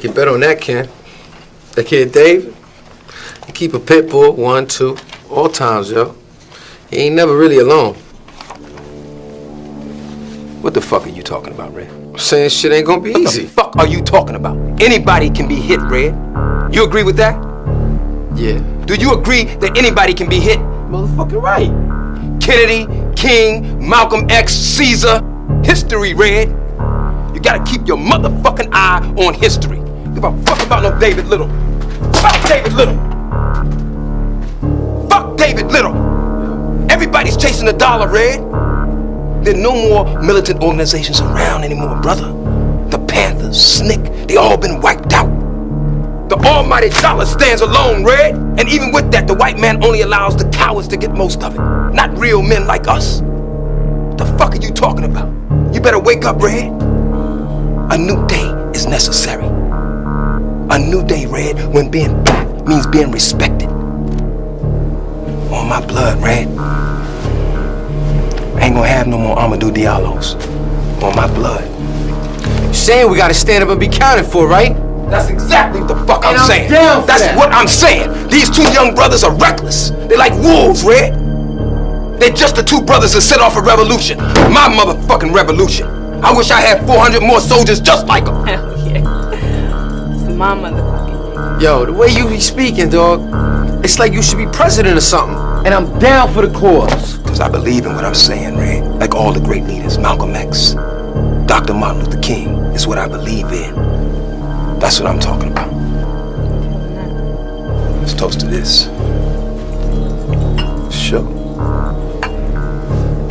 Get better on that, Ken. That kid David, he keep a pit bull, 1, 2, all times, yo. He ain't never really alone. What the fuck are you talking about, Red? I'm saying shit ain't gonna be easy. What the fuck are you talking about? Anybody can be hit, Red. You agree with that? Yeah. Do you agree that anybody can be hit? Motherfucking right. Kennedy, King, Malcolm X, Caesar. History, Red. You gotta keep your motherfucking eye on history. Give a fuck about no David Little. Fuck David Little. Fuck David Little. Everybody's chasing the dollar, Red. There are no more militant organizations around anymore, brother. The Panthers, SNCC, they all been wiped out. The almighty dollar stands alone, Red. And even with that, the white man only allows the cowards to get most of it. Not real men like us. What the fuck are you talking about? You better wake up, Red. A new day is necessary. A new day, Red, when being black means being respected. On my blood, Red. I ain't gonna have no more Amadou Diallos. On my blood. You saying we gotta stand up and be counted for, right? That's exactly what the fuck I'm saying. Down for That's that. what I'm saying. These two young brothers are reckless. They're like wolves, Red. They're just the two brothers that set off a revolution. My motherfucking revolution. I wish I had 400 more soldiers just like them. Hell yeah. It's my motherfucking. Yo, the way you be speaking, dog, it's like you should be president or something. And I'm down for the cause. Because I believe in what I'm saying, Red. Like all the great leaders, Malcolm X, Dr. Martin Luther King, is what I believe in. That's what I'm talking about. Let's toast to this. Sure.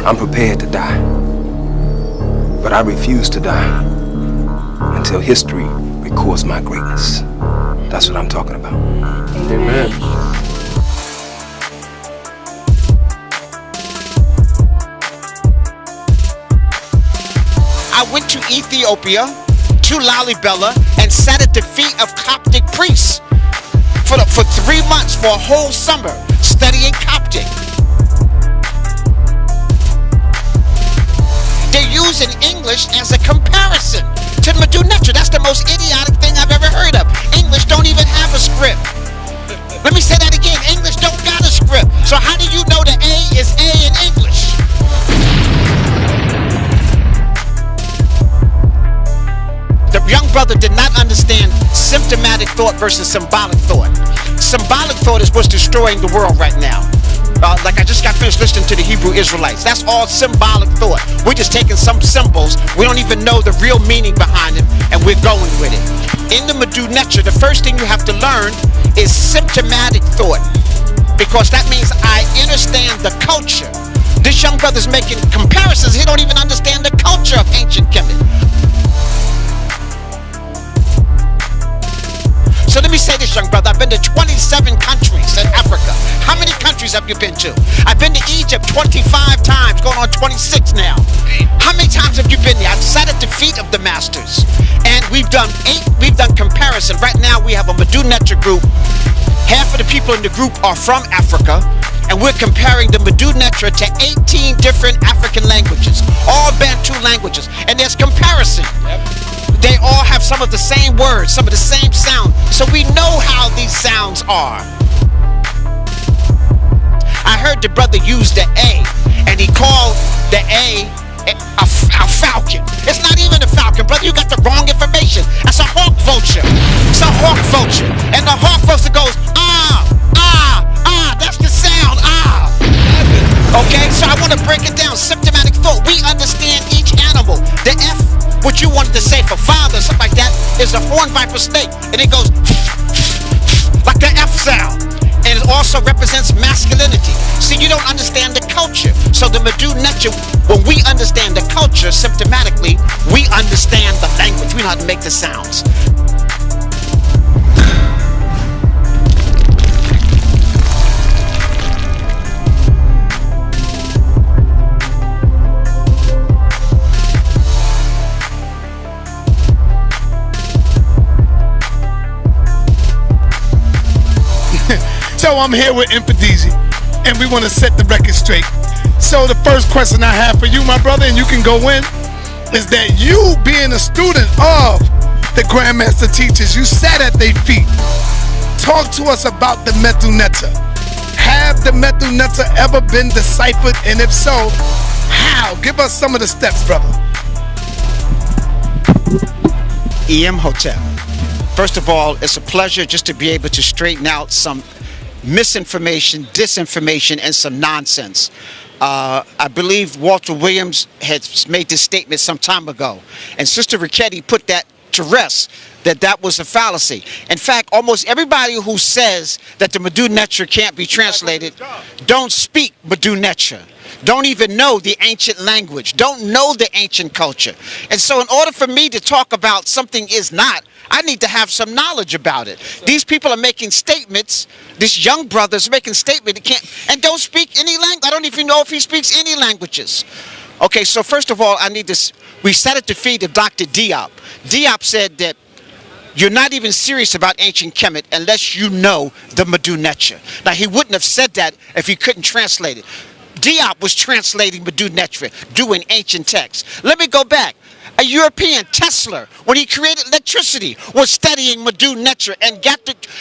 I'm prepared to die. But I refuse to die until history records my greatness. That's what I'm talking about. Amen. I went to Ethiopia, to Lalibela, and sat at the feet of Coptic priests for 3 months, for a whole summer, studying Coptic. They're using English as a comparison to Medu. That's the most idiotic thing I've ever heard of. English don't even have a script. Let me say that again. English don't got a script. So how do you know the A is A in English? The young brother did not understand symptomatic thought versus symbolic thought. Symbolic thought is what's destroying the world right now. Like I just got finished listening to the Hebrew Israelites. That's all symbolic thought. We're just taking some symbols. We don't even know the real meaning behind it, and we're going with it. In the Medu, the first thing you have to learn is symptomatic thought, because that means I understand the culture. This young brother's making comparisons. He don't even understand the culture of ancient Kemet. So let me say this, young brother. I've been to 27 countries in Africa. How many countries have you been to? I've been to Egypt 25 times, going on 26 now. How many times have you been there? I've sat at the feet of the masters. And we've done comparison. Right now we have a Medu group. Half of the people in the group are from Africa. And we're comparing the Medu to 18 different African languages. All Bantu languages. And there's comparison. They all have some of the same words, some of the same sound. So we know how these sounds are. I heard the brother use the A, and he called the A falcon. It's not even a falcon, brother. You got the wrong information. That's a hawk vulture. It's a hawk vulture. And the hawk vulture goes, ah, ah, ah. That's the sound, ah. Okay, so I want to break it down. Symptomatic thought. We understand each animal. The F, what you wanted to say for father, something like that, is a horned viper snake. And it goes like the F sound. And it also represents masculinity. See, you don't understand the culture. So the Medu, when we understand the culture symptomatically, we understand the language. We know how to make the sounds. So I'm here with Mfundishi, and we want to set the record straight. So the first question I have for you, my brother, and you can go in, is that you being a student of the Grandmaster teachers. You sat at their feet. Talk to us about the Medu Neter. Have the Medu Neter ever been deciphered? And if so, how? Give us some of the steps, brother. Hotep. First of all, it's a pleasure just to be able to straighten out some misinformation, disinformation, and some nonsense. I believe Walter Williams had made this statement some time ago, and Sister Ricchetti put that to rest, that was a fallacy. In fact, almost everybody who says that the Medu Neter can't be translated don't speak Medu Neter, don't even know the ancient language, don't know the ancient culture. And so in order for me to talk about something is not, I need to have some knowledge about it. These people are making statements, this young brother's making statements, and don't speak any language. I don't even know if he speaks any languages. Okay, so first of all, we sat at the feet of Dr. Diop. Diop said that you're not even serious about ancient Kemet unless you know the Medu Neter. Now, he wouldn't have said that if he couldn't translate it. Diop was translating Medu Neter, doing ancient texts. Let me go back. A European, Tesla, when he created electricity, was studying Medu Neter and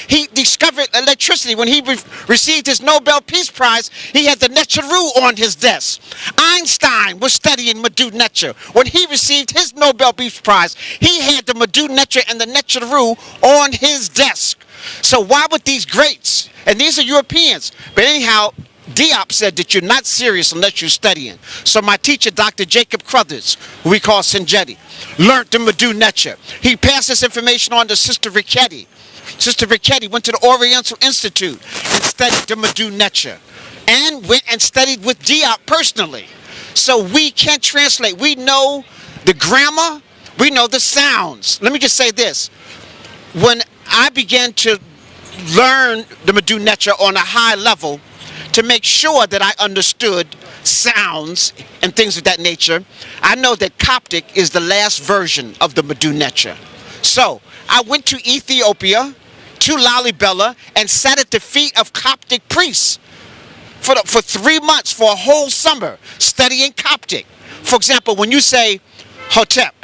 he discovered electricity. When he received his Nobel Peace Prize, he had the Neteru on his desk. Einstein was studying Medu Neter. When he received his Nobel Peace Prize, he had the Medu Neter and the Neteru on his desk. So why would these greats, and these are Europeans, but anyhow, Diop said that you're not serious unless you're studying. So my teacher, Dr. Jacob Crothers, who we call Sinjetti, learned the Medu Neter. He passed this information on to Sister Ricchetti. Sister Ricchetti went to the Oriental Institute and studied the Medu Neter, and went and studied with Diop personally. So we can translate. We know the grammar. We know the sounds. Let me just say this. When I began to learn the Medu Neter on a high level, to make sure that I understood sounds and things of that nature, I know that Coptic is the last version of the Medu Neter. So I went to Ethiopia, to Lalibela, and sat at the feet of Coptic priests for 3 months, for a whole summer, studying Coptic. For example, when you say Hotep,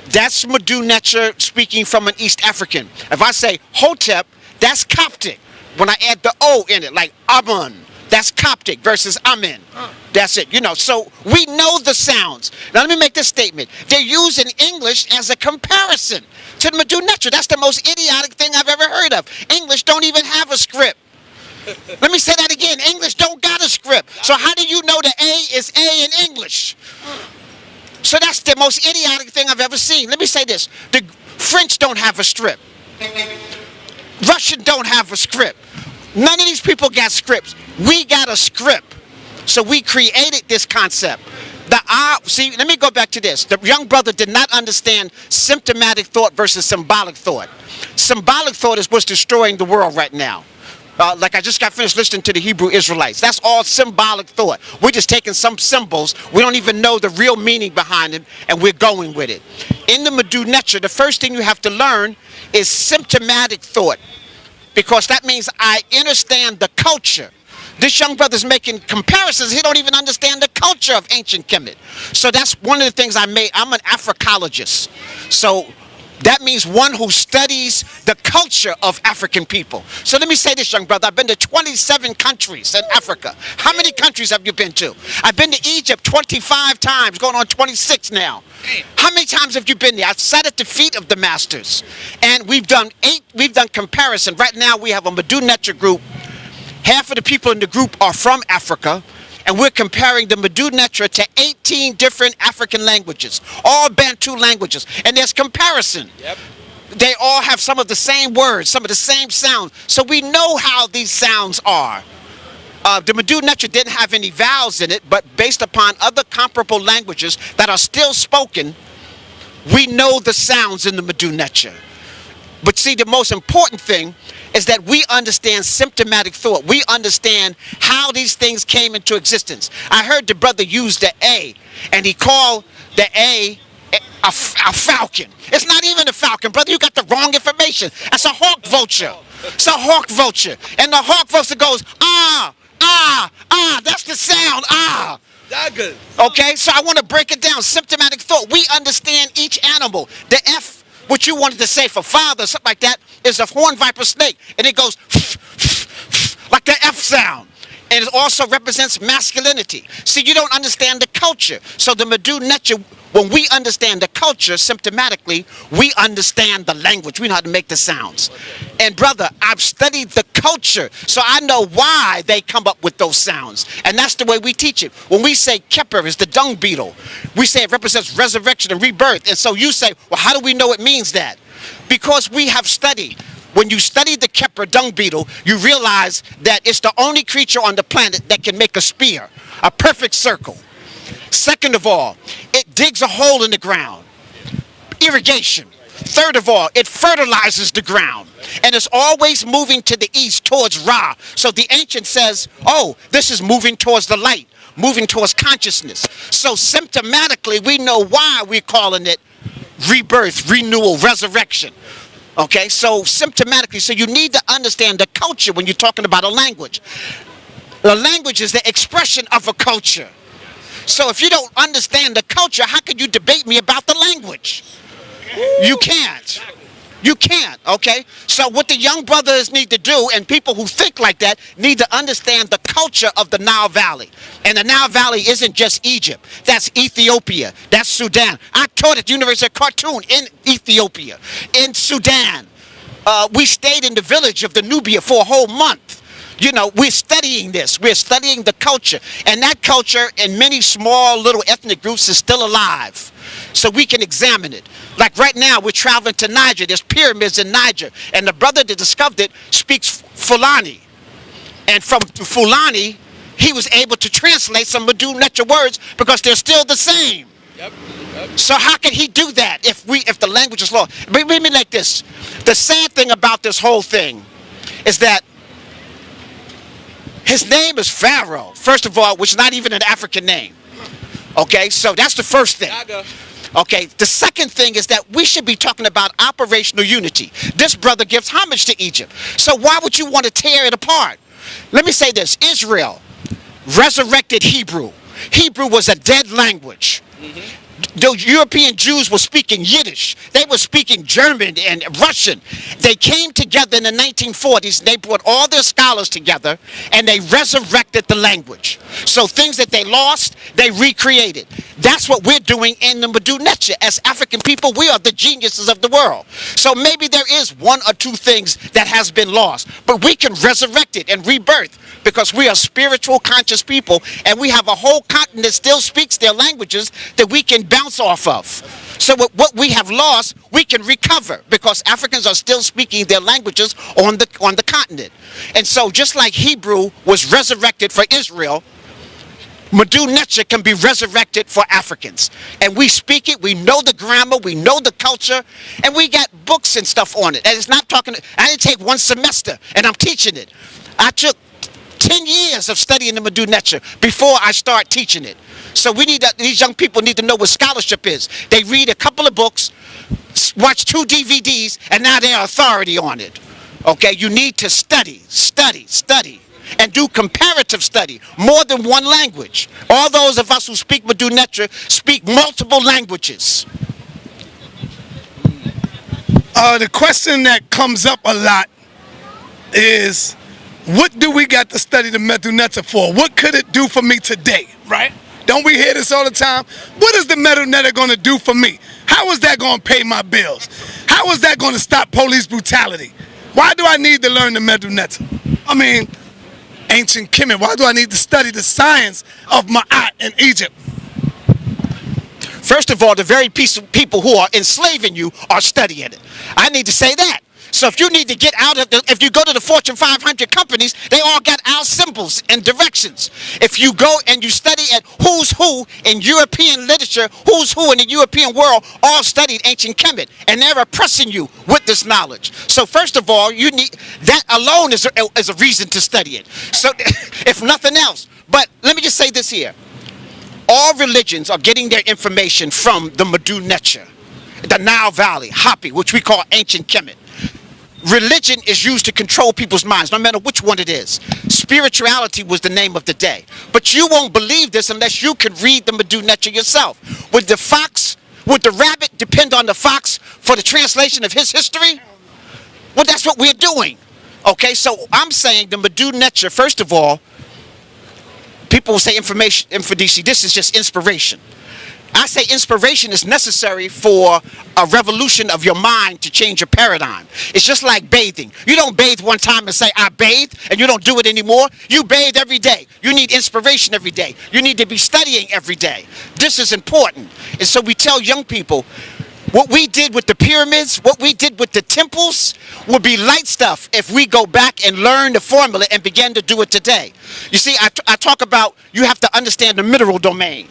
that's Medu Neter speaking from an East African. If I say Hotep, that's Coptic. When I add the O in it, like Amun, that's Coptic versus Amen. That's it, so we know the sounds. Now let me make this statement. They're using English as a comparison to the Medu Neter. That's the most idiotic thing I've ever heard of. English don't even have a script. Let me say that again. English don't got a script. So how do you know the A is A in English? So that's the most idiotic thing I've ever seen. Let me say this. The French don't have a script. Russian don't have a script. None of these people got scripts. We got a script. So we created this concept. See, let me go back to this. The young brother did not understand symptomatic thought versus symbolic thought. Symbolic thought is what's destroying the world right now. Like I just got finished listening to the Hebrew Israelites. That's all symbolic thought. We're just taking some symbols. We don't even know the real meaning behind it, and we're going with it. In the Medu Neter, the first thing you have to learn is symptomatic thought, because that means I understand the culture. This young brother's making comparisons. He don't even understand the culture of ancient Kemet. So that's one of the things I made. I'm an Africologist. So that means one who studies the culture of African people. So let me say this, young brother. I've been to 27 countries in Africa. How many countries have you been to? I've been to Egypt 25 times, going on 26 now. How many times have you been there? I've sat at the feet of the masters. And we've done comparison. Right now we have a Medu Neter group. Half of the people in the group are from Africa. And we're comparing the Medu Neter to 18 different African languages, all Bantu languages. And there's comparison. Yep. They all have some of the same words, some of the same sounds. So we know how these sounds are. The Medu Neter didn't have any vowels in it, but based upon other comparable languages that are still spoken, we know the sounds in the Medu Neter. But see, the most important thing is that we understand symptomatic thought. We understand how these things came into existence. I heard the brother use the A, and he called the A a falcon. It's not even a falcon, brother. You got the wrong information. That's a hawk vulture. It's a hawk vulture. And the hawk vulture goes, ah, ah, ah. That's the sound, ah. Okay, so I want to break it down. Symptomatic thought. We understand each animal. The F what you wanted to say for father, something like that, is a horn viper snake. And it goes like the F sound. And it also represents masculinity. See, you don't understand the culture. So the Medu Neter, when we understand the culture symptomatically, we understand the language. We know how to make the sounds. And brother, I've studied the culture, so I know why they come up with those sounds. And that's the way we teach it. When we say Keper is the dung beetle, we say it represents resurrection and rebirth. And so you say, well, how do we know it means that? Because we have studied. When you study the Keper dung beetle, you realize that it's the only creature on the planet that can make a spear, a perfect circle. Second of all, it digs a hole in the ground, irrigation. Third of all, it fertilizes the ground, and it's always moving to the east towards Ra. So the ancient says, oh, this is moving towards the light, moving towards consciousness. So symptomatically, we know why we're calling it rebirth, renewal, resurrection. Okay, so symptomatically, so you need to understand the culture when you're talking about a language. The language is the expression of a culture. So if you don't understand the culture, how can you debate me about the language? You can't. You can't, okay? So what the young brothers need to do, and people who think like that, need to understand the culture of the Nile Valley. And the Nile Valley isn't just Egypt. That's Ethiopia. That's Sudan. I taught at the University of Khartoum in Ethiopia, in Sudan. We stayed in the village of the Nubia for a whole month. You know, we're studying this. We're studying the culture. And that culture in many small little ethnic groups is still alive. So we can examine it. Like right now, we're traveling to Niger. There's pyramids in Niger. And the brother that discovered it speaks Fulani. And from Fulani, he was able to translate some Medu Neter words because they're still the same. Yep. So how can he do that if the language is lost? Read me like this. The sad thing about this whole thing is that his name is Pharaoh, first of all, which is not even an African name. Okay, so that's the first thing. Okay, the second thing is that we should be talking about operational unity. This brother gives homage to Egypt. So why would you want to tear it apart? Let me say this. Israel resurrected Hebrew. Hebrew was a dead language. The European Jews were speaking Yiddish. They were speaking German and Russian. They came together in the 1940s. And they brought all their scholars together and they resurrected the language. So things that they lost, they recreated. That's what we're doing in the Medu Neter. As African people, we are the geniuses of the world. So maybe there is one or two things that has been lost, but we can resurrect it and rebirth because we are spiritual, conscious people, and we have a whole continent that still speaks their languages that we can bounce off of. So what we have lost, we can recover because Africans are still speaking their languages on the continent. And so just like Hebrew was resurrected for Israel, Medu Neter can be resurrected for Africans. And we speak it, we know the grammar, we know the culture, and we got books and stuff on it. And it's not talking, I didn't take one semester, and I'm teaching it. I took 10 years of studying the Medu Neter before I start teaching it. So we need these young people need to know what scholarship is. They read a couple of books, watch 2 DVDs, and now they're authority on it. Okay, you need to study, and do comparative study, more than one language. All those of us who speak Medu Neter speak multiple languages. The question that comes up a lot is, what do we got to study the Medu Neter for? What could it do for me today, right? Don't we hear this all the time? What is the Medu Neter going to do for me? How is that going to pay my bills? How is that going to stop police brutality? Why do I need to learn the Medu Neter? I mean, ancient Kemet, why do I need to study the science of Ma'at in Egypt? First of all, the very people who are enslaving you are studying it. I need to say that. So if you need to get out of if you go to the Fortune 500 companies, they all got our symbols and directions. If you go and you study at who's who in European literature, who's who in the European world, all studied ancient Kemet, and they're oppressing you with this knowledge. So first of all, you need that alone is a reason to study it. So if nothing else, but let me just say this here. All religions are getting their information from the Medu Neter, the Nile Valley, Hapi, which we call ancient Kemet. Religion is used to control people's minds, no matter which one it is. Spirituality was the name of the day. But you won't believe this unless you can read the Medu Neter yourself. With the fox Would the rabbit depend on the fox for the translation of his history? Well, that's what we're doing. Okay, so I'm saying the Medu Neter, first of all, people will say information, Mfundishi, this is just inspiration. I say inspiration is necessary for a revolution of your mind to change your paradigm. It's just like bathing. You don't bathe one time and say, I bathe, and you don't do it anymore. You bathe every day. You need inspiration every day. You need to be studying every day. This is important. And so we tell young people, what we did with the pyramids, what we did with the temples, would be light stuff if we go back and learn the formula and begin to do it today. You see, I talk about you have to understand the mineral domain.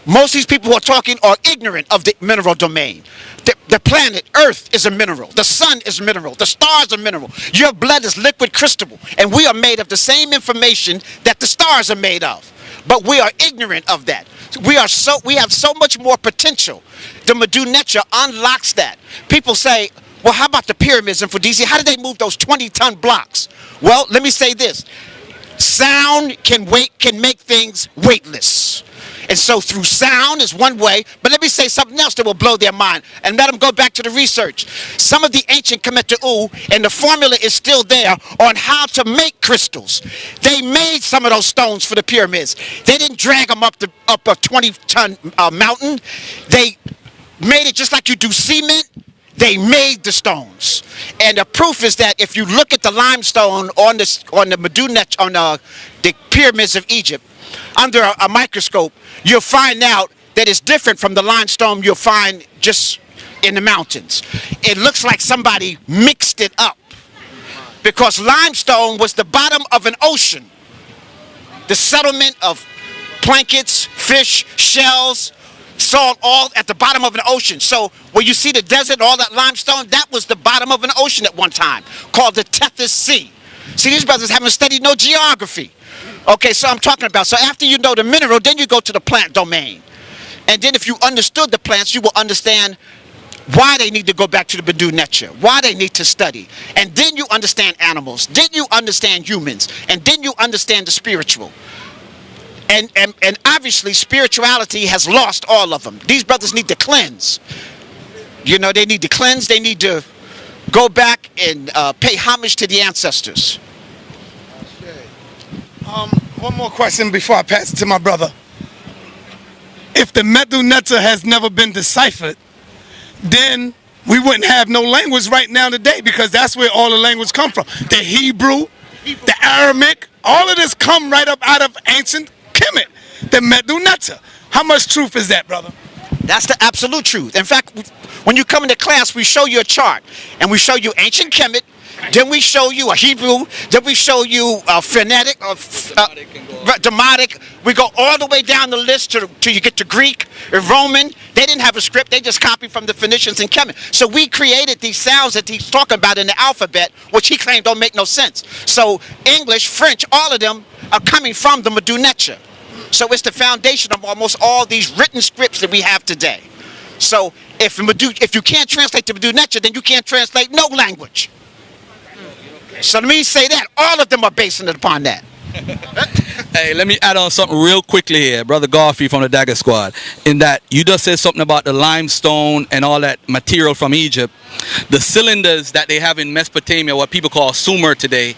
Most of these people who are talking are ignorant of the mineral domain. The planet Earth is a mineral. The sun is a mineral. The stars are mineral. Your blood is liquid crystal. And we are made of the same information that the stars are made of. But we are ignorant of that. We have so much more potential. The Medu Neter unlocks that. People say, well, how about the pyramids in Mfundishi? How did they move those 20-ton blocks? Well, let me say this. Sound can make things weightless. And so through sound is one way, but let me say something else that will blow their mind and let them go back to the research. Some of the ancient Kemetu, and the formula is still there on how to make crystals. They made some of those stones for the pyramids. They didn't drag them up a 20-ton mountain. They made it just like you do cement. They made the stones. And the proof is that if you look at the limestone on the Medu Neter, on the pyramids of Egypt, under a microscope, you'll find out that it's different from the limestone you'll find just in the mountains. It looks like somebody mixed it up, because limestone was the bottom of an ocean. The settlement of planktons, fish, shells, salt, all at the bottom of an ocean. So when you see the desert, all that limestone, that was the bottom of an ocean at one time, called the Tethys Sea. See, these brothers haven't studied no geography. Okay, so I'm talking about, so after you know the mineral, then you go to the plant domain. And then if you understood the plants, you will understand why they need to go back to the Medu Neter, why they need to study. And then you understand animals, then you understand humans, and then you understand the spiritual. And obviously spirituality has lost all of them. These brothers need to cleanse. You know, they need to cleanse, they need to go back and pay homage to the ancestors. One more question before I pass it to my brother. If the Medu Neter has never been deciphered, then we wouldn't have no language right now today, because that's where all the language come from. The Hebrew, the Aramaic, all of this come right up out of ancient Kemet, the Medu Neter. How much truth is that, brother? That's the absolute truth. In fact, when you come into class, we show you a chart, and we show you ancient Kemet, then we show you a Hebrew, then we show you a phonetic, Demotic. We go all the way down the list till you get to Greek and Roman. They didn't have a script, they just copied from the Phoenicians and Kemet. So we created these sounds that he's talking about in the alphabet, which he claimed don't make no sense. So English, French, all of them are coming from the Medu Neter. So it's the foundation of almost all these written scripts that we have today. So if you can't translate the Medu Neter, then you can't translate no language. So let me say that. All of them are basing it upon that. Hey, let me add on something real quickly here, Brother Garfield from the Dagger Squad. In that you just said something about the limestone and all that material from Egypt. The cylinders that they have in Mesopotamia, what people call Sumer today,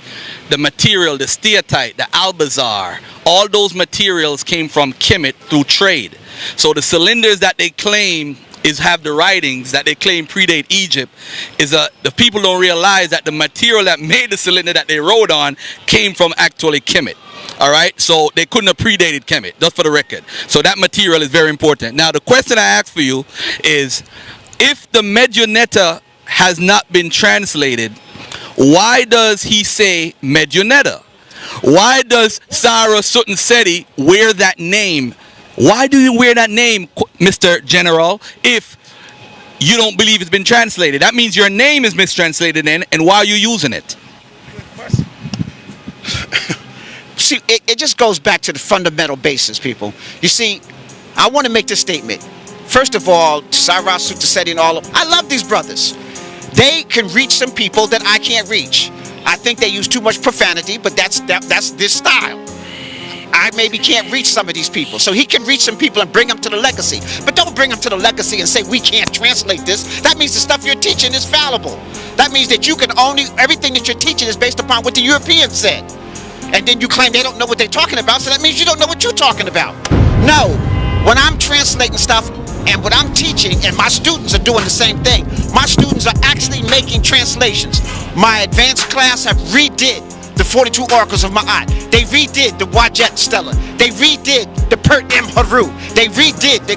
the material, the steatite, the albazar, all those materials came from Kemet through trade. So the cylinders that they claim have the writings that they claim predate Egypt, is the people don't realize that the material that made the cylinder that they rode on came from actually Kemet. All right, so they couldn't have predated Kemet, just for the record. So that material is very important. Now the question I ask for you is, if the Medu Neter has not been translated, why does he say Medu Neter? Why does Pharaoh Seti wear that name? Why do you wear that name, Mr. General, if you don't believe it's been translated? That means your name is mistranslated then, and why are you using it? See, it just goes back to the fundamental basis, people. You see, I want to make this statement. First of all, Pharaoh Seti and all of them, I love these brothers. They can reach some people that I can't reach. I think they use too much profanity, but that's this style. I maybe can't reach some of these people. So he can reach some people and bring them to the legacy. But don't bring them to the legacy and say we can't translate this. That means the stuff you're teaching is fallible. That means that you can only, everything that you're teaching is based upon what the Europeans said. And then you claim they don't know what they're talking about, so that means you don't know what you're talking about. No, when I'm translating stuff and what I'm teaching, and my students are doing the same thing, my students are actually making translations. My advanced class have redid the 42 oracles of Ma'at. They redid the Wajet Stella. They redid the Pert M Haru. They redid the...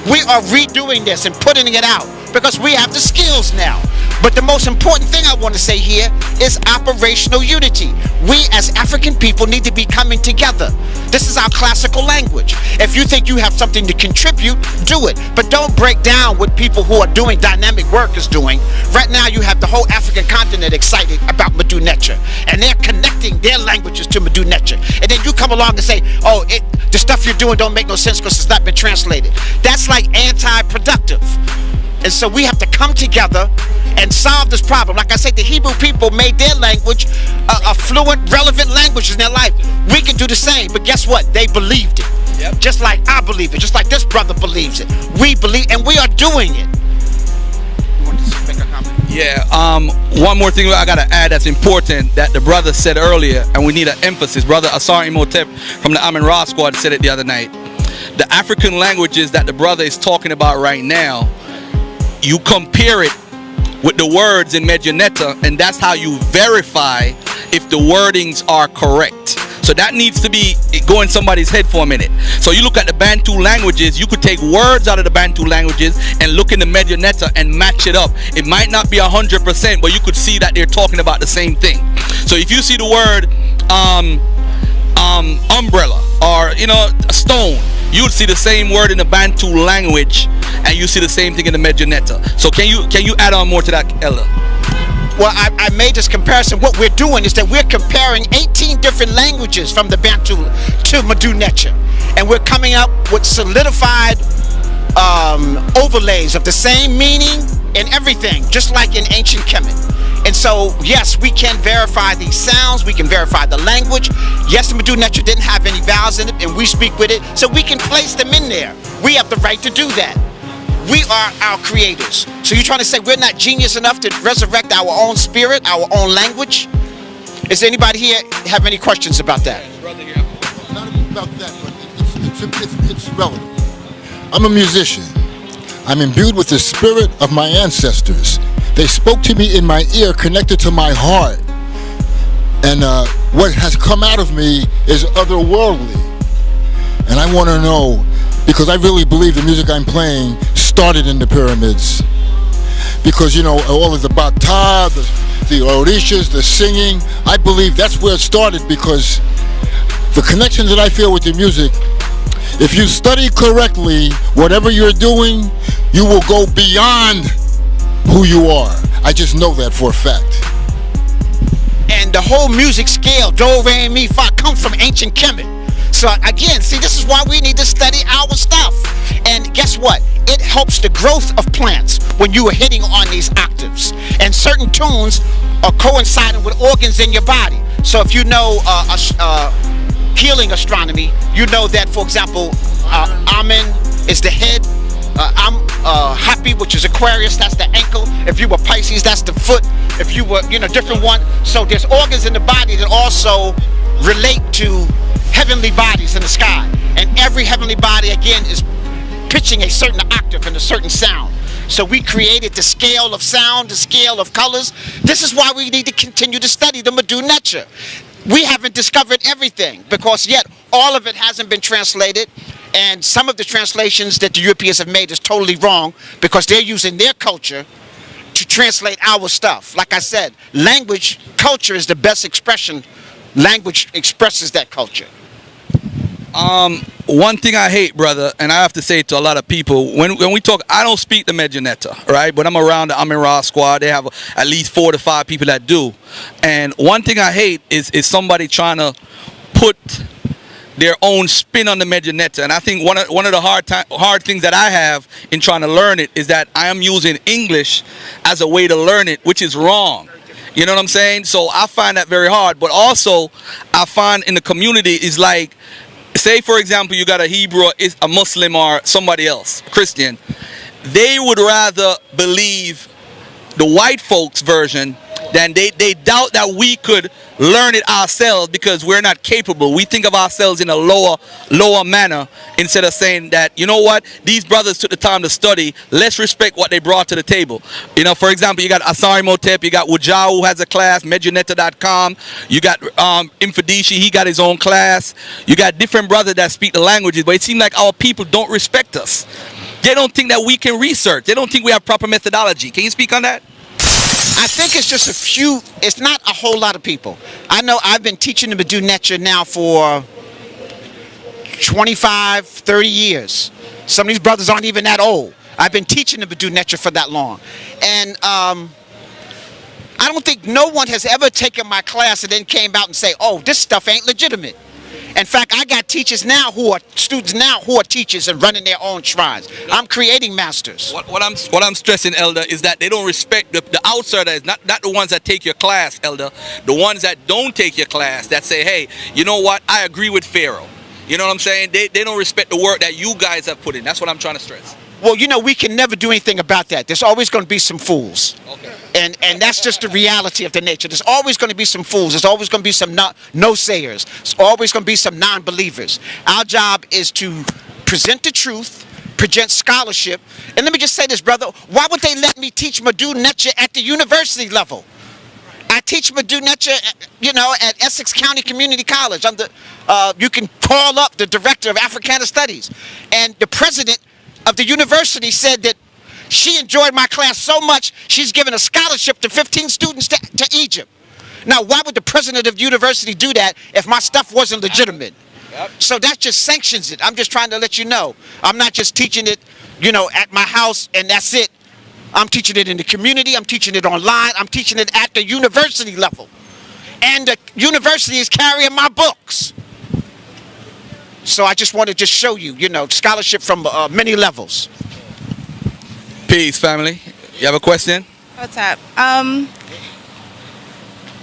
We are redoing this and putting it out because we have the skills now. But the most important thing I want to say here is operational unity. We as African people need to be coming together. This is our classical language. If you think you have something to contribute, do it. But don't break down what people who are doing dynamic work is doing. Right now you have the whole African continent excited about Medu Neter. And they're connecting their languages to Medu Neter. And then you come along and say, oh, the stuff you're doing don't make no sense because it's not been translated. That's like anti-productive. And so we have to come together and solve this problem. Like I said, the Hebrew people made their language a fluent, relevant language in their life. We can do the same, but guess what? They believed it. Yep. Just like I believe it, just like this brother believes it. We believe, and we are doing it. You want to make a comment? Yeah, one more thing I gotta add that's important that the brother said earlier, and we need an emphasis. Brother Asar Imhotep from the Amin Ra squad said it the other night. The African languages that the brother is talking about right now, you compare it with the words in Medu Neter, and that's how you verify if the wordings are correct. So that needs to be go in somebody's head for a minute. So you look at the Bantu languages, you could take words out of the Bantu languages and look in the Medu Neter and match it up. It might not be 100%, but you could see that they're talking about the same thing. So if you see the word umbrella or a stone, you would see the same word in the Bantu language, and you see the same thing in the Medu Neter. So can you add on more to that, Elder? Well, I made this comparison. What we're doing is that we're comparing 18 different languages from the Bantu to Medu Neter, and we're coming up with solidified overlays of the same meaning and everything, just like in ancient Kemet. And so, yes, we can verify these sounds, we can verify the language. Yes, the Medu Neter didn't have any vowels in it, and we speak with it, so we can place them in there. We have the right to do that. We are our creators. So you're trying to say we're not genius enough to resurrect our own spirit, our own language? Is anybody here have any questions about that? Not about that, but it's relevant. I'm a musician. I'm imbued with the spirit of my ancestors. They spoke to me in my ear, connected to my heart. And what has come out of me is otherworldly. And I want to know, because I really believe the music I'm playing started in the pyramids. Because, all of the bata, the orishas, the singing, I believe that's where it started, because the connection that I feel with the music, if you study correctly, whatever you're doing, you will go beyond who you are. I just know that for a fact. And the whole music scale, do, re, mi, fa, comes from ancient Kemet. So again, see, this is why we need to study our stuff. And guess what? It helps the growth of plants when you are hitting on these octaves. And certain tunes are coinciding with organs in your body. So if you know healing astronomy, you know that, for example, Amen is the head. I'm happy, which is Aquarius, that's the ankle. If you were Pisces, that's the foot. If you were, different one. So there's organs in the body that also relate to heavenly bodies in the sky. And every heavenly body, again, is pitching a certain octave and a certain sound. So we created the scale of sound, the scale of colors. This is why we need to continue to study the Medu Neter. We haven't discovered everything, because yet all of it hasn't been translated. And some of the translations that the Europeans have made is totally wrong, because they're using their culture to translate our stuff. Like I said, language, culture is the best expression. Language expresses that culture. One thing I hate, brother, and I have to say it to a lot of people, when we talk, I don't speak the Medu Neter, right? But I'm around the Amin Ra squad. They have at least 4 to 5 people that do. And one thing I hate is somebody trying to put their own spin on the Medu Neter. And I think one of the hard things that I have in trying to learn it is that I am using English as a way to learn it, which is wrong. You know what I'm saying? So I find that very hard. But also, I find in the community is like say for example you got a Hebrew, is a Muslim or somebody else, Christian, they would rather believe the white folks version than they doubt that we could learn it ourselves because we're not capable. We think of ourselves in a lower manner instead of saying that, you know what, these brothers took the time to study, let's respect what they brought to the table. You know, for example, you got Asari Motep, you got Wujau who has a class, meduneta.com, you got Mfundishi, he got his own class, you got different brothers that speak the languages, but it seems like our people don't respect us. They don't think that we can research. They don't think we have proper methodology. Can you speak on that? I think it's just a few, it's not a whole lot of people. I know I've been teaching the Medu Necha now for 25, 30 years. Some of these brothers aren't even that old. I've been teaching the Medu Necha for that long. And I don't think no one has ever taken my class and then came out and say, oh, this stuff ain't legitimate. In fact, I got teachers now who are students now who are teachers and running their own shrines. I'm creating masters. What I'm stressing, Elder, is that they don't respect the outsiders, not the ones that take your class, Elder. The ones that don't take your class, that say, hey, you know what, I agree with Pharaoh. You know what I'm saying? They don't respect the work that you guys have put in. That's what I'm trying to stress. Well, you know, we can never do anything about that. There's always going to be some fools. Okay. And that's just the reality of the nature. There's always going to be some fools. There's always going to be some no-sayers. There's always going to be some non-believers. Our job is to present the truth, present scholarship. And let me just say this, brother. Why would they let me teach Medu Necha at the university level? I teach Medu Necha, you know, at Essex County Community College. I'm the, you can call up the director of Africana Studies. And the president of the university said that she enjoyed my class so much, she's given a scholarship to 15 students to Egypt. Now, why would the president of the university do that if my stuff wasn't legitimate? Yep. So that just sanctions it. I'm just trying to let you know. I'm not just teaching it, you know, at my house and that's it. I'm teaching it in the community. I'm teaching it online. I'm teaching it at the university level. And the university is carrying my books. So I just want to just show you, you know, scholarship from many levels. Peace, family. You have a question? What's up?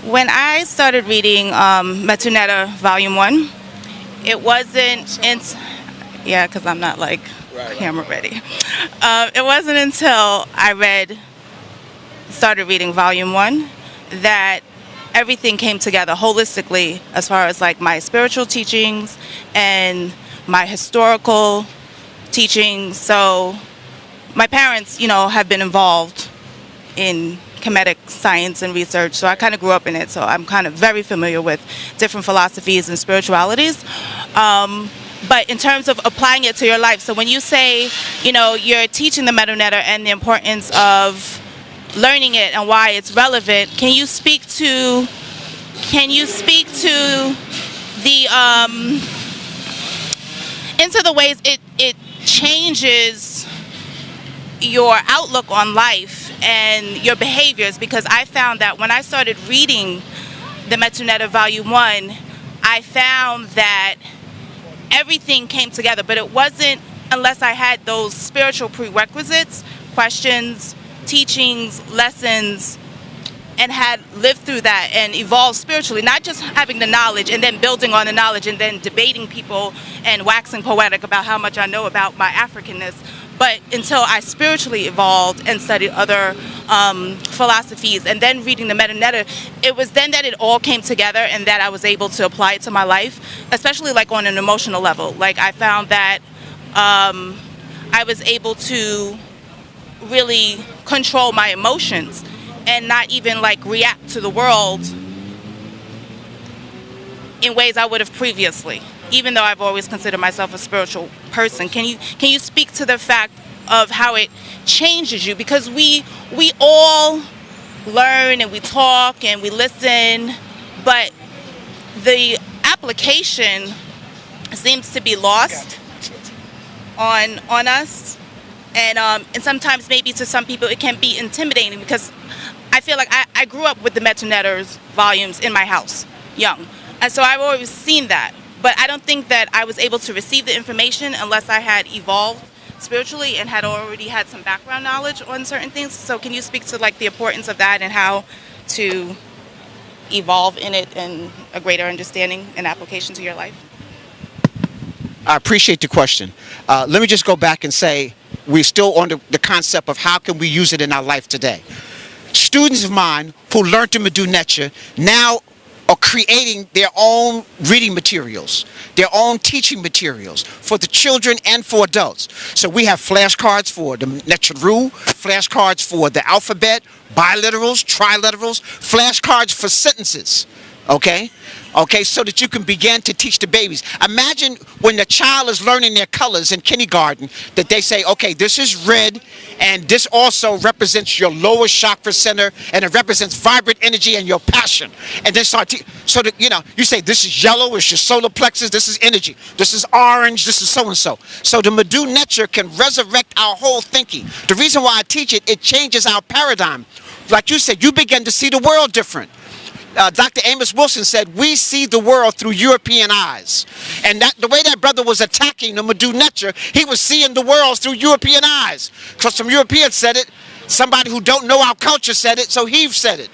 When I started reading Medu Necha Volume 1, it wasn't, yeah, because I'm not like camera ready. It wasn't until I started reading Volume 1 that everything came together holistically as far as like my spiritual teachings and my historical teachings. So my parents, you know, have been involved in Kemetic science and research, so I kind of grew up in it, so I'm kind of very familiar with different philosophies and spiritualities. But in terms of applying it to your life, so when you say, you know, you're teaching the Medu Necha and the importance of learning it and why it's relevant, can you speak to the into the ways it changes your outlook on life and your behaviors? Because I found that when I started reading the Medu Necha Volume 1, I found that everything came together, but it wasn't unless I had those spiritual prerequisites, questions, teachings, lessons, and had lived through that and evolved spiritually, not just having the knowledge and then building on the knowledge and then debating people and waxing poetic about how much I know about my Africanness, but until I spiritually evolved and studied other philosophies and then reading the Medu Necha, it was then that it all came together and that I was able to apply it to my life, especially like on an emotional level. Like I found that I was able to really control my emotions and not even like react to the world in ways I would have previously, even though I've always considered myself a spiritual person. Can you speak to the fact of how it changes you? Because we all learn and we talk and we listen, but the application seems to be lost on us. And sometimes maybe to some people it can be intimidating, because I feel like I grew up with the Medu Necha's volumes in my house, young. And so I've always seen that. But I don't think that I was able to receive the information unless I had evolved spiritually and had already had some background knowledge on certain things. So can you speak to like the importance of that and how to evolve in it and a greater understanding and application to your life? I appreciate the question. Let me just go back and say we're still on the concept of how can we use it in our life today. Students of mine who learned the Medu Neter now are creating their own reading materials, their own teaching materials for the children and for adults. So we have flashcards for the Neteru, flashcards for the alphabet, biliterals, triliterals, flashcards for sentences. Okay? Okay, so that you can begin to teach the babies. Imagine when the child is learning their colors in kindergarten, that they say, okay, this is red, and this also represents your lower chakra center, and it represents vibrant energy and your passion. And then start, so that, you know, you say this is yellow, it's your solar plexus, this is energy, this is orange, this is so-and-so. So the Medu Neter can resurrect our whole thinking. The reason why I teach it, it changes our paradigm. Like you said, you begin to see the world different. Dr. Amos Wilson said, we see the world through European eyes. And that the way that brother was attacking the Medu Neter, he was seeing the world through European eyes. Because some Europeans said it, somebody who don't know our culture said it, so he said it.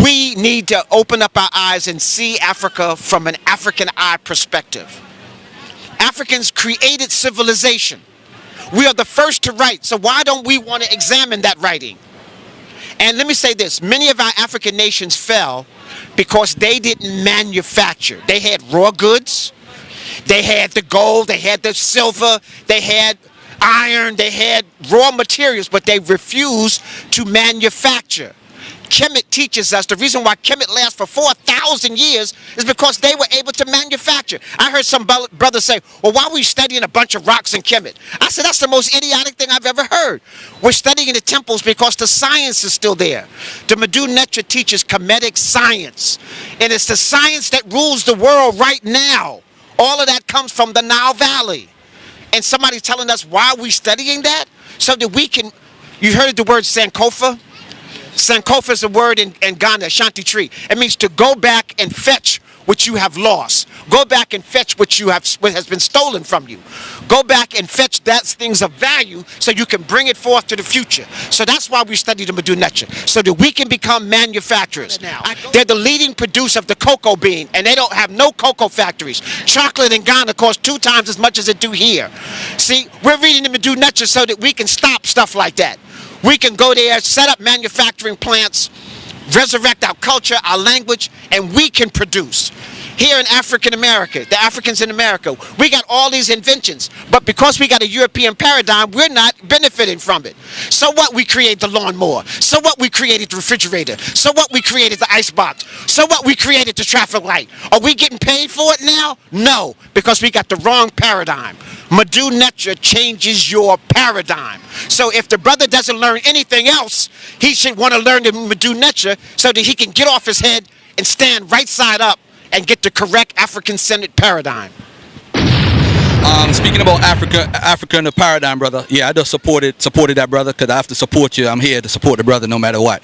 We need to open up our eyes and see Africa from an African eye perspective. Africans created civilization. We are the first to write, so why don't we want to examine that writing? And let me say this, many of our African nations fell because they didn't manufacture. They had raw goods, they had the gold, they had the silver, they had iron, they had raw materials, but they refused to manufacture. Kemet teaches us the reason why Kemet lasts for 4,000 years is because they were able to manufacture. I heard some brother say, well, why were you studying a bunch of rocks in Kemet? I said, that's the most idiotic thing I've ever heard. We're studying the temples because the science is still there. The Medu Neter teaches Kemetic science, and it's the science that rules the world right now. All of that comes from the Nile Valley. And somebody's telling us why are we studying that? So that we can, you heard the word Sankofa? Sankofa is a word in Ghana, Shanti tree. It means to go back and fetch what you have lost. Go back and fetch what has been stolen from you. Go back and fetch that things of value so you can bring it forth to the future. So that's why we study the Medu Neter, so that we can become manufacturers. They're the leading producer of the cocoa bean, and they don't have no cocoa factories. Chocolate in Ghana costs 2 times as much as it do here. See, we're reading the Medu Neter so that we can stop stuff like that. We can go there, set up manufacturing plants, resurrect our culture, our language, and we can produce. Here in African America, the Africans in America, we got all these inventions, but because we got a European paradigm, we're not benefiting from it. So what, we create the lawnmower. So what, we created the refrigerator. So what, we created the icebox. So what, we created the traffic light. Are we getting paid for it now? No, because we got the wrong paradigm. Medu Neter changes your paradigm. So if the brother doesn't learn anything else, he should want to learn the Medu Neter so that he can get off his head and stand right side up and get the correct African-centered paradigm. Speaking about Africa and the paradigm, brother, yeah, I just supported that, brother, because I have to support you. I'm here to support the brother no matter what.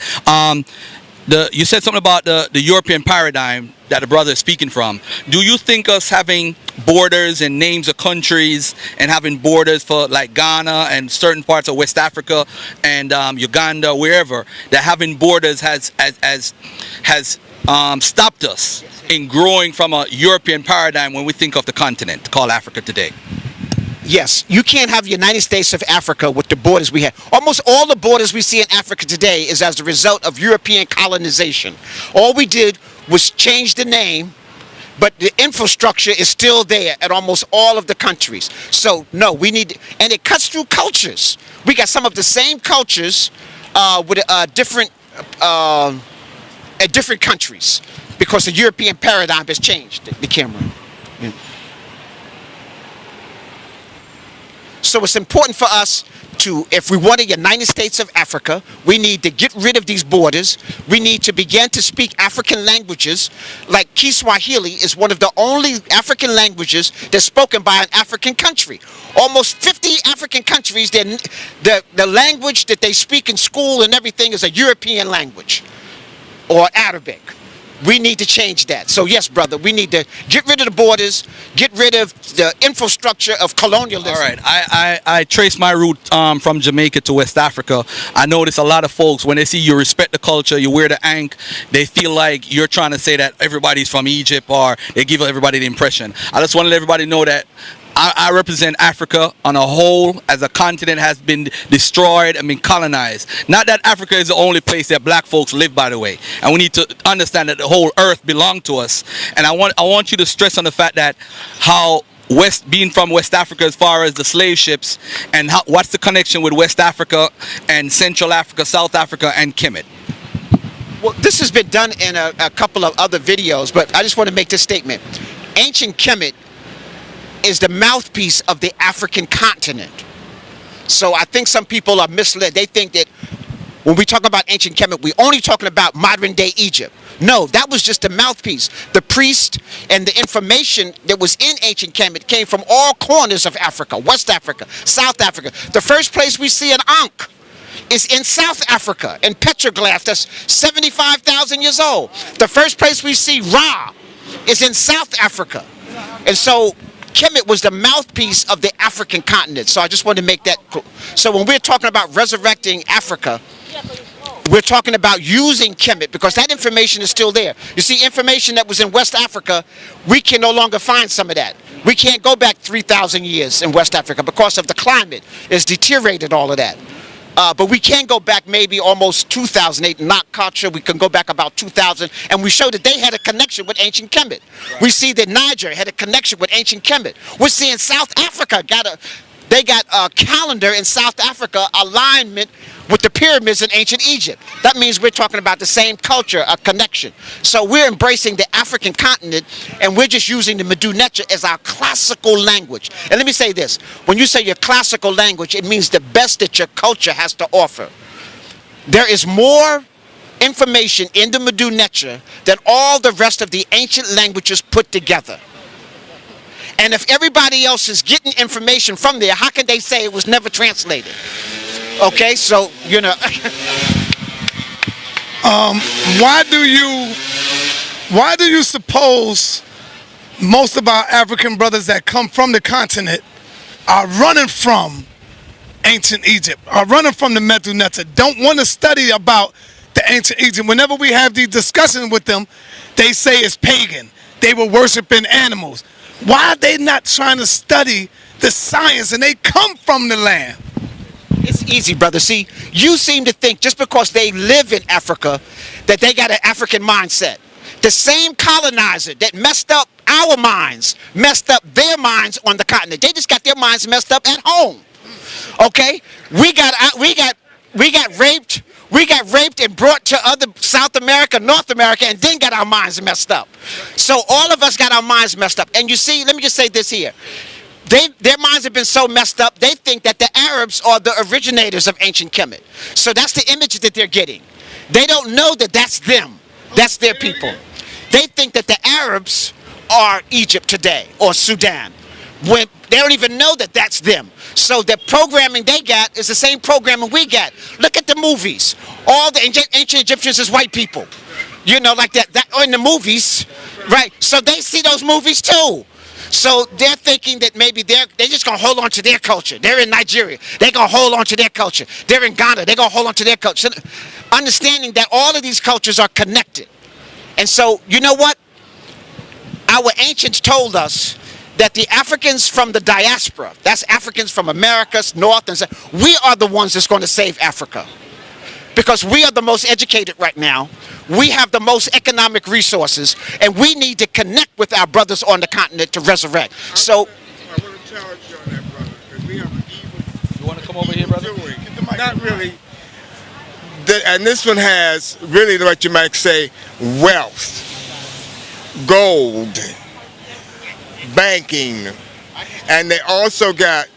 You said something about the European paradigm that the brother is speaking from. Do you think us having borders and names of countries and having borders for like Ghana and certain parts of West Africa and Uganda, wherever, that having borders has stopped us in growing from a European paradigm when we think of the continent called Africa today? Yes, you can't have the United States of Africa with the borders we have. Almost all the borders we see in Africa today is as a result of European colonization. All we did was change the name, but the infrastructure is still there at almost all of the countries. So no, we need, and it cuts through cultures. We got some of the same cultures with different countries because the European paradigm has changed. The camera. Yeah. So it's important for us to, if we want a United States of Africa, we need to get rid of these borders. We need to begin to speak African languages. Like Kiswahili is one of the only African languages that's spoken by an African country. Almost 50 African countries, the language that they speak in school and everything is a European language or Arabic. We need to change that. So yes, brother, we need to get rid of the borders, get rid of the infrastructure of colonialism. All right, I trace my route from Jamaica to West Africa. I notice a lot of folks, when they see you respect the culture, you wear the ankh, they feel like you're trying to say that everybody's from Egypt, or they give everybody the impression. I just want to let everybody know that I represent Africa on a whole, as a continent has been destroyed and been colonized. Not that Africa is the only place that black folks live, by the way. And we need to understand that the whole earth belongs to us. And I want you to stress on the fact that how being from West Africa, as far as the slave ships, and what's the connection with West Africa and Central Africa, South Africa, and Kemet. Well, this has been done in a couple of other videos, but I just want to make this statement. Ancient Kemet is the mouthpiece of the African continent. So I think some people are misled. They think that when we talk about ancient Kemet, we're only talking about modern day Egypt. No, that was just the mouthpiece. The priest and the information that was in ancient Kemet came from all corners of Africa, West Africa, South Africa. The first place we see an Ankh is in South Africa, in petroglyphs that's 75,000 years old. The first place we see Ra is in South Africa. And so Kemet was the mouthpiece of the African continent. So I just wanted to make that clear. So when we're talking about resurrecting Africa, we're talking about using Kemet, because that information is still there. You see, information that was in West Africa, we can no longer find some of that. We can't go back 3,000 years in West Africa because of the climate. It's deteriorated all of that. But we can go back maybe almost 2008, not culture. We can go back about 2000, and we show that they had a connection with ancient Kemet. Right. We see that Niger had a connection with ancient Kemet. We're seeing South Africa they got a calendar in South Africa, alignment with the pyramids in ancient Egypt. That means we're talking about the same culture, a connection. So we're embracing the African continent, and we're just using the Medu Neter as our classical language. And let me say this, when you say your classical language, it means the best that your culture has to offer. There is more information in the Medu Neter than all the rest of the ancient languages put together. And if everybody else is getting information from there, how can they say it was never translated? Okay, so, you know. Why do you suppose most of our African brothers that come from the continent are running from ancient Egypt, are running from the Medu Neter, don't want to study about the ancient Egypt? Whenever we have these discussions with them, they say it's pagan. They were worshiping animals. Why are they not trying to study the science, and they come from the land? It's easy, brother. See, you seem to think just because they live in Africa that they got an African mindset. The same colonizer that messed up our minds messed up their minds on the continent. They just got their minds messed up at home. Okay? We got raped. We got raped and brought to other South America, North America, and then got our minds messed up. So all of us got our minds messed up. And you see, let me just say this here. Their minds have been so messed up, they think that the Arabs are the originators of ancient Kemet. So that's the image that they're getting. They don't know that that's them. That's their people. They think that the Arabs are Egypt today, or Sudan, when they don't even know that that's them. So the programming they got is the same programming we got. Look at the movies. All the ancient Egyptians is white people. You know, like that in the movies, right? So they see those movies too. So they're thinking that maybe they're just going to hold on to their culture. They're in Nigeria. They're going to hold on to their culture. They're in Ghana. They're going to hold on to their culture. Understanding that all of these cultures are connected. And so, you know what? Our ancients told us that the Africans from the diaspora, that's Africans from Americas, North and South, we are the ones that's going to save Africa. Because we are the most educated right now. We have the most economic resources, and we need to connect with our brothers on the continent to resurrect. So, I want to challenge you on that, brother, because we have an evil. You want to come over here, brother? Not really. And this one has really what you might say wealth, gold, banking, and they also got.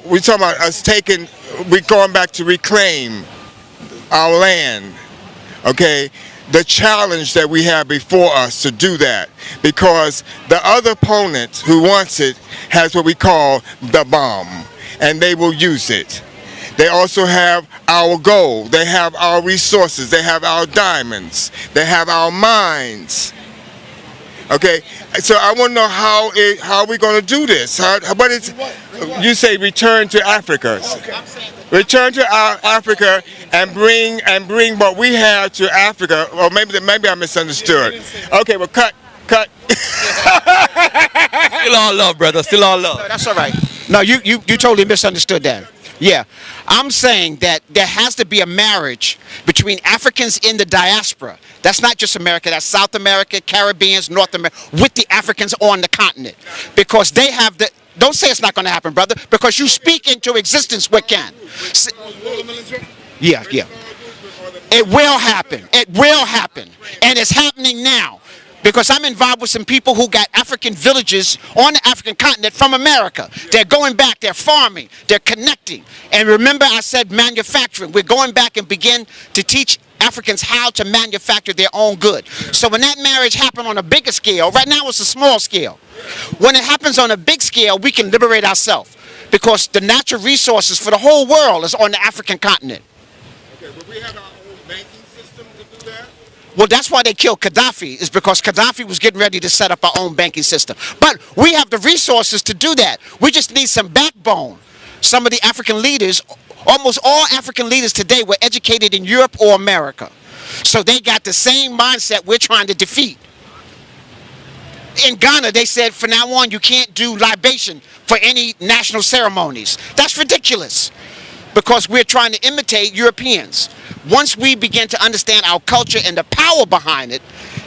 We talking about us taking. We going back to reclaim our land. Okay. The challenge that we have before us to do that, because the other opponent who wants it has what we call the bomb, and they will use it. They also have our gold. They have our resources. They have our diamonds. They have our mines. Okay, so I want to know how we're going to do this. What is, you say return to Africa. Return to our Africa and bring what we have to Africa. Or maybe I misunderstood. Okay, well cut. Still all love, brother. Still all love. No, that's all right. No, you totally misunderstood that. Yeah, I'm saying that there has to be a marriage between Africans in the diaspora. That's not just America, that's South America, Caribbeans, North America, with the Africans on the continent. Because they have the, don't say it's not going to happen, brother, because you speak into existence what can. Yeah. It will happen. It will happen. And it's happening now. Because I'm involved with some people who got African villages on the African continent from America. They're going back, they're farming, they're connecting. And remember I said manufacturing. We're going back and begin to teach Africans how to manufacture their own good. So when that marriage happened on a bigger scale, right now it's a small scale. When it happens on a big scale, we can liberate ourselves. Because the natural resources for the whole world is on the African continent. Okay, but we have our own banking system to do that? Well, that's why they killed Gaddafi, is because Gaddafi was getting ready to set up our own banking system. But we have the resources to do that. We just need some backbone. Some of the African leaders, almost all African leaders today were educated in Europe or America. So they got the same mindset we're trying to defeat. In Ghana, they said, from now on, you can't do libation for any national ceremonies. That's ridiculous. Because we're trying to imitate Europeans. Once we begin to understand our culture and the power behind it,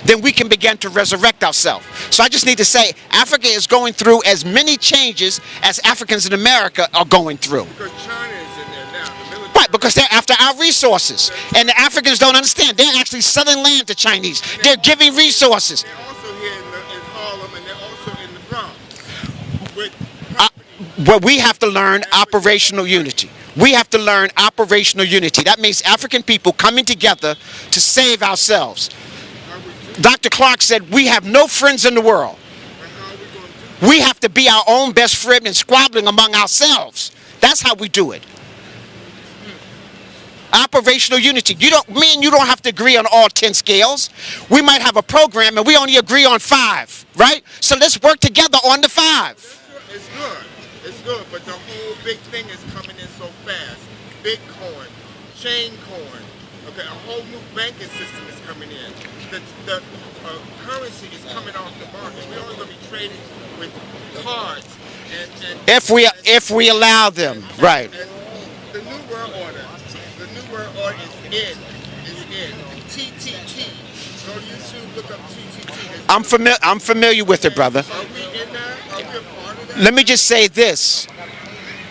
then we can begin to resurrect ourselves. So I just need to say, Africa is going through as many changes as Africans in America are going through. Because China is in there now. Right, because they're after our resources. And the Africans don't understand. They're actually selling land to Chinese. They're giving resources. They're also here in Harlem, and they're also in the Bronx. Well, we have to learn operational unity. We have to learn operational unity. That means African people coming together to save ourselves. Dr. Clark said, we have no friends in the world. We have to be our own best friend and squabbling among ourselves. That's how we do it. Operational unity. Me and you don't have to agree on all 10 scales. We might have a program and we only agree on 5, right? So let's work together on the 5. It's good. It's good, but the whole big thing is coming in so fast. Bitcoin, chain coin, okay, a whole new banking system is coming in. The currency is coming off the market. We're only going to be trading with cards. If we allow them, right. And the New World Order is in. TTT. Go to YouTube, look up TTT. I'm familiar with it, brother. Are we in there? Are we a part of that? Let me just say this.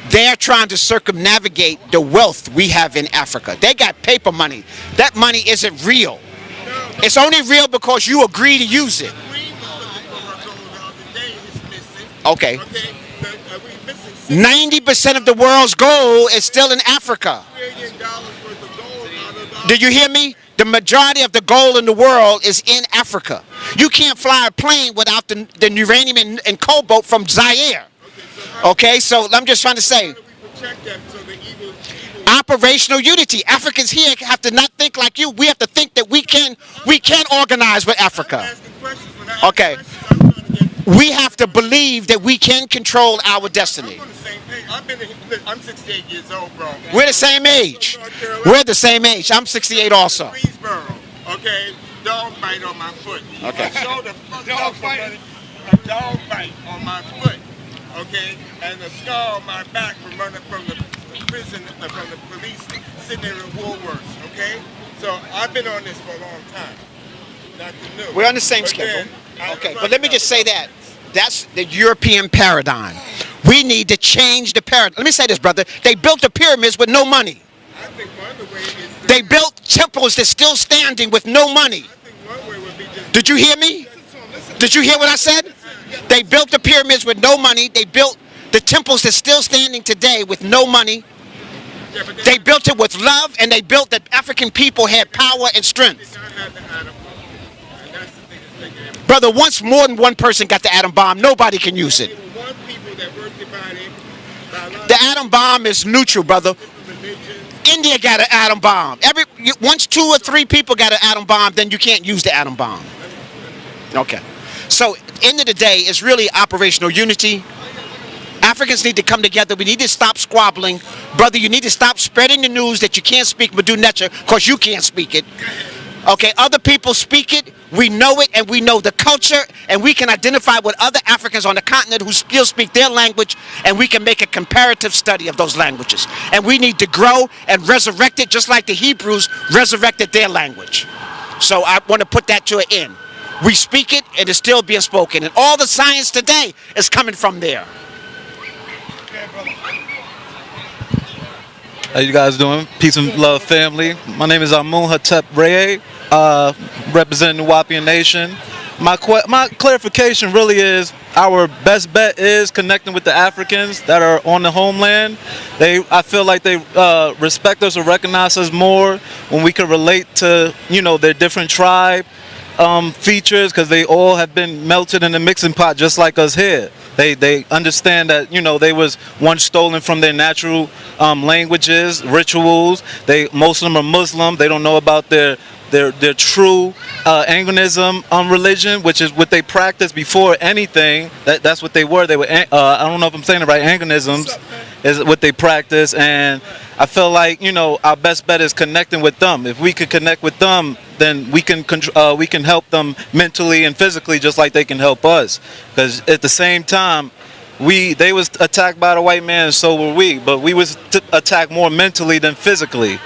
They're trying to circumnavigate the wealth we have in Africa. They got paper money. That money isn't real. It's only real because you agree to use it. Okay. 90% of the world's gold is still in Africa. Did you hear me? The majority of the gold in the world is in Africa. You can't fly a plane without the uranium and cobalt from Zaire. Okay, so I'm just trying to say, operational unity. Africans here have to not think like you. We have to think that we can organize with Africa. Okay. We have to believe that we can control our destiny. I'm 68 years old, bro. We're the same age. We're the same age. I'm 68 also. Okay, dog bite on my foot. Okay. I showed a dog bite on my foot. Okay, and a scar on my back from running from the prison, from the police, sitting there in Woolworths. Okay, so I've been on this for a long time. Nothing new. We're on the same schedule. Okay, but let me just say that. That's the European paradigm. We need to change the paradigm. Let me say this, brother. They built the pyramids with no money. I think one of the ways is they built temples that's still standing with no money. I think one way would be just... Did you hear me? Did you hear what I said? They built the pyramids with no money. They built the temples that's still standing today with no money. They built it with love, and they built that African people had power and strength. Brother, once more than one person got the atom bomb, nobody can use it. The atom bomb is neutral, brother. India got an atom bomb. Once 2 or 3 people got an atom bomb, then you can't use the atom bomb. Okay. So, end of the day, it's really operational unity. Africans need to come together. We need to stop squabbling. Brother, you need to stop spreading the news that you can't speak Medu Neter because you can't speak it. Okay, other people speak it. We know it, and we know the culture, and we can identify with other Africans on the continent who still speak their language, and we can make a comparative study of those languages. And we need to grow and resurrect it just like the Hebrews resurrected their language. So I want to put that to an end. We speak it, and it's still being spoken. And all the science today is coming from there. How you guys doing? Peace and love, family. My name is Mfundishi, representing the Wapian Nation. My clarification really is our best bet is connecting with the Africans that are on the homeland. I feel like they respect us or recognize us more when we can relate to, you know, their different tribe features, because they all have been melted in the mixing pot just like us here. They understand that, you know, they was once stolen from their natural languages, rituals. Most of them are Muslim. They don't know about their true Anglicanism religion, which is what they practiced before anything. That's what they were. They were I don't know if I'm saying it right. Anglicanisms is what they practice, and I feel like, you know, our best bet is connecting with them. If we could connect with them, then we can help them mentally and physically just like they can help us. Because at the same time, they was attacked by the white man, and so were we. But we was attacked more mentally than physically.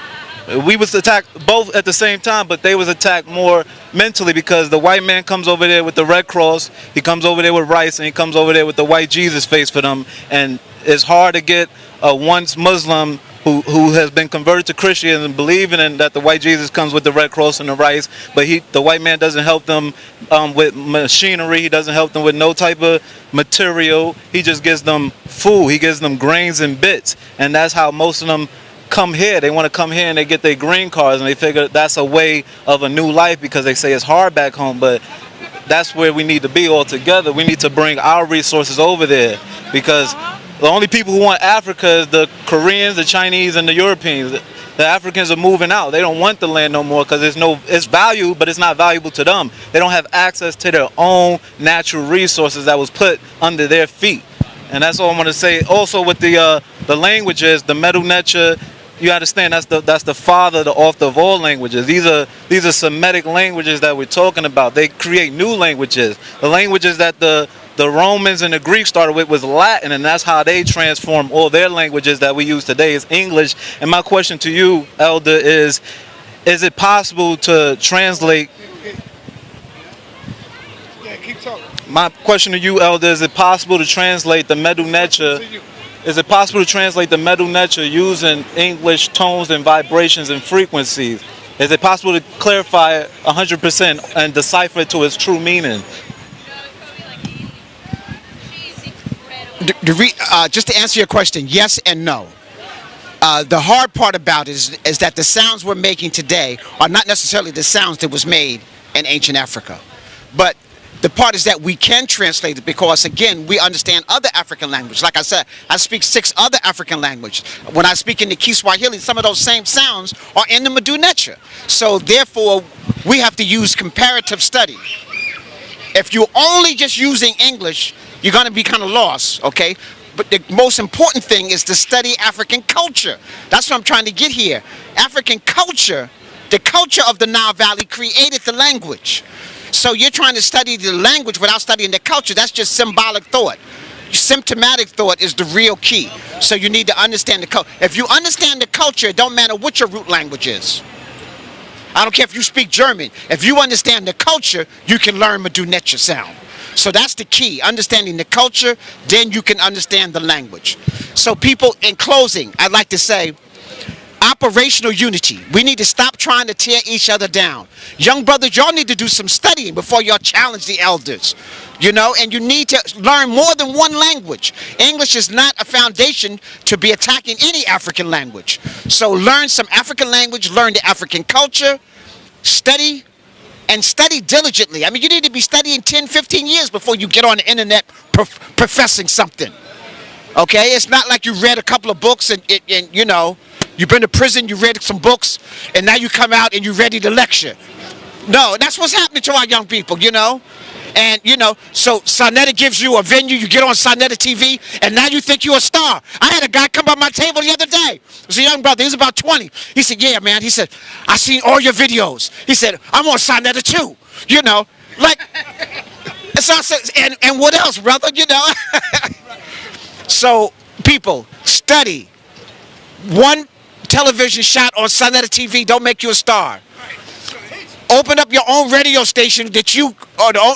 We was attacked both at the same time, but they was attacked more mentally because the white man comes over there with the Red Cross, he comes over there with rice, and he comes over there with the white Jesus face for them. And it's hard to get a once Muslim who has been converted to Christian and believing in that the white Jesus comes with the Red Cross and the rice, but the white man doesn't help them with machinery. He doesn't help them with no type of material. He just gives them food. He gives them grains and bits, and that's how most of them come here. They want to come here and they get their green cards, and they figure that's a way of a new life because they say it's hard back home. But that's where we need to be all together. We need to bring our resources over there, because the only people who want Africa is the Koreans, the Chinese, and the Europeans. The Africans are moving out. They don't want the land no more because it's valued, but it's not valuable to them. They don't have access to their own natural resources that was put under their feet. And that's all I'm going to say. Also with the languages, the Medu Neter, you understand that's the father, the author of all languages. These are Semitic languages that we're talking about. They create new languages. The languages that the Romans and the Greeks started with was Latin, and that's how they transform all their languages that we use today is English. And my question to you, Elder, is it possible to translate? Yeah, keep talking. My question to you, Elder, is it possible to translate the Medu Neter? Is it possible to translate the Medu Neter using English tones and vibrations and frequencies? Is it possible to clarify it 100% and decipher it to its true meaning? Just to answer your question, yes and no. The hard part about it is that the sounds we're making today are not necessarily the sounds that was made in ancient Africa. But the part is that we can translate it because, again, we understand other African languages. Like I said, I speak 6 other African languages. When I speak in the Kiswahili, some of those same sounds are in the Medu Neter. So, therefore, we have to use comparative study. If you're only just using English, you're going to be kind of lost, okay? But the most important thing is to study African culture. That's what I'm trying to get here. African culture, the culture of the Nile Valley created the language. So you're trying to study the language without studying the culture. That's just symbolic thought. Symptomatic thought is the real key. So you need to understand the culture. If you understand the culture, it don't matter what your root language is. I don't care if you speak German. If you understand the culture, you can learn Medu Neter sound. So that's the key. Understanding the culture, then you can understand the language. So people, in closing, I'd like to say, operational unity. We need to stop trying to tear each other down. Young brothers, y'all need to do some studying before y'all challenge the elders. You know, and you need to learn more than one language. English is not a foundation to be attacking any African language. So learn some African language, learn the African culture, study, and study diligently. I mean, you need to be studying 10, 15 years before you get on the internet professing something. Okay? It's not like you read a couple of books and you know, You've been to prison, you read some books, and now you come out and you're ready to lecture. No, that's what's happening to our young people, you know. And, you know, so Sonetta gives you a venue, you get on Sonetta TV, and now you think you're a star. I had a guy come by my table the other day. It was a young brother, he was about 20. He said, yeah, man, he said, I seen all your videos. He said, I'm on Sonetta too, you know. Like, so I said, and what else, brother, you know? So, people, study. One television shot on Sonetta TV don't make you a star. Open up your own radio station that you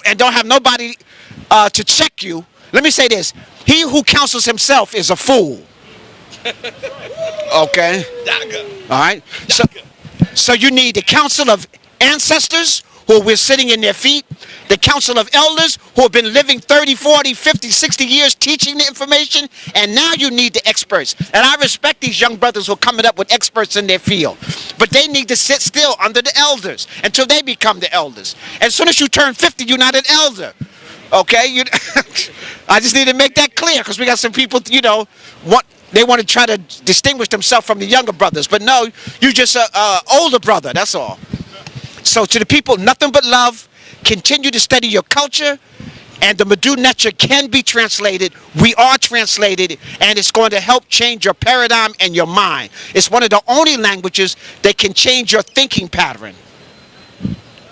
and don't have nobody to check you. Let me say this: he who counsels himself is a fool. Okay. All right. So you need the counsel of ancestors who were sitting in their feet, the council of elders who have been living 30, 40, 50, 60 years teaching the information, and now you need the experts. And I respect these young brothers who are coming up with experts in their field, but they need to sit still under the elders until they become the elders. As soon as you turn 50, you're not an elder. Okay? I just need to make that clear, because we got some people, you know, they want to try to distinguish themselves from the younger brothers, but no, you're just an older brother, that's all. So to the people, nothing but love. Continue to study your culture, and the Medu Neter can be translated. We are translated, and it's going to help change your paradigm and your mind. It's one of the only languages that can change your thinking pattern.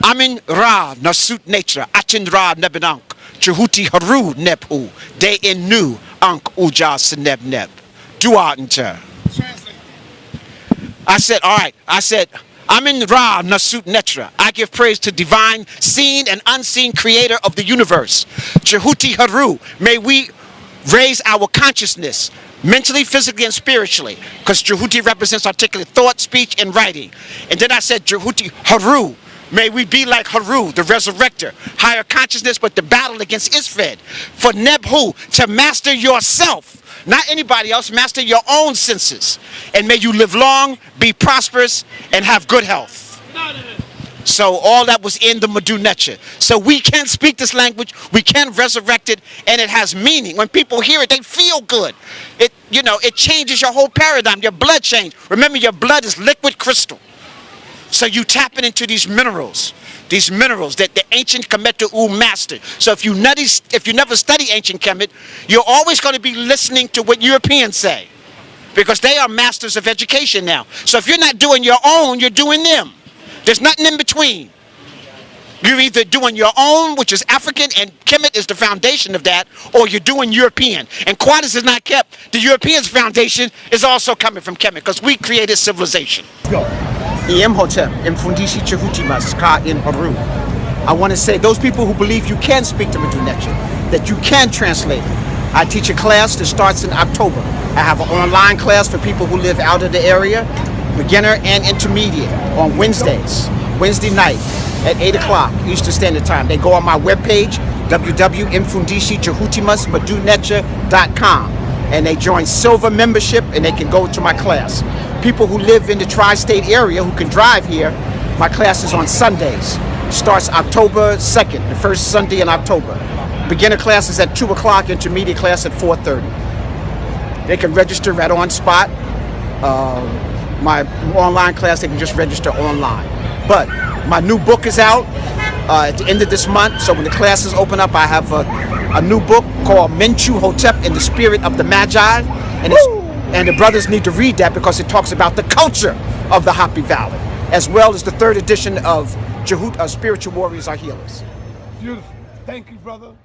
Amin Ra Nasut Netra Achin Ra Nebenank Jhuti Haru Nebhu De Inu Ank Uja Seneb Neb Dua Inter. I said, all right, I said, Amin Ra Nasut Netra. I give praise to divine, seen and unseen creator of the universe. Jhuti Haru. May we raise our consciousness mentally, physically, and spiritually. Because Jhuti represents articulate thought, speech, and writing. And then I said Jhuti Haru. May we be like Haru, the resurrector. Higher consciousness, but the battle against Isfed. For Nebhu, to master yourself. Not anybody else, master your own senses. And may you live long, be prosperous, and have good health. So all that was in the Medu Neter. So we can speak this language, we can resurrect it, and it has meaning. When people hear it, they feel good. It, you know, it changes your whole paradigm. Your blood changes. Remember, your blood is liquid crystal. So you tap it into these minerals that the ancient Kemetu mastered. So if you never study ancient Kemet, you're always going to be listening to what Europeans say, because they are masters of education now. So if you're not doing your own, you're doing them. There's nothing in between. You're either doing your own, which is African, and Kemet is the foundation of that, or you're doing European. And Quadis is not kept. The European's foundation is also coming from Kemet, because we created civilization. Imhotep, Mfundishijhutyms, Ka in Haru. I want to say, those people who believe you can speak to Medu Neter, that you can translate it. I teach a class that starts in October. I have an online class for people who live out of the area, beginner and intermediate, on Wednesdays, Wednesday night at 8 o'clock Eastern Standard Time. They go on my webpage, www.mfundishijhutyms.com, and they join silver membership, and they can go to my class. People who live in the tri-state area who can drive here, my class is on Sundays. Starts October 2nd, the first Sunday in October. Beginner class is at 2 o'clock, intermediate class at 4:30. They can register right on spot. My online class, they can just register online. But my new book is out at the end of this month, so when the classes open up, I have a new book called Mfundishijhutyms in the Spirit of the Magi, and the brothers need to read that, because it talks about the culture of the Happy Valley, as well as the 3rd edition of Spiritual Warriors Are Healers. Beautiful. Thank you, brother.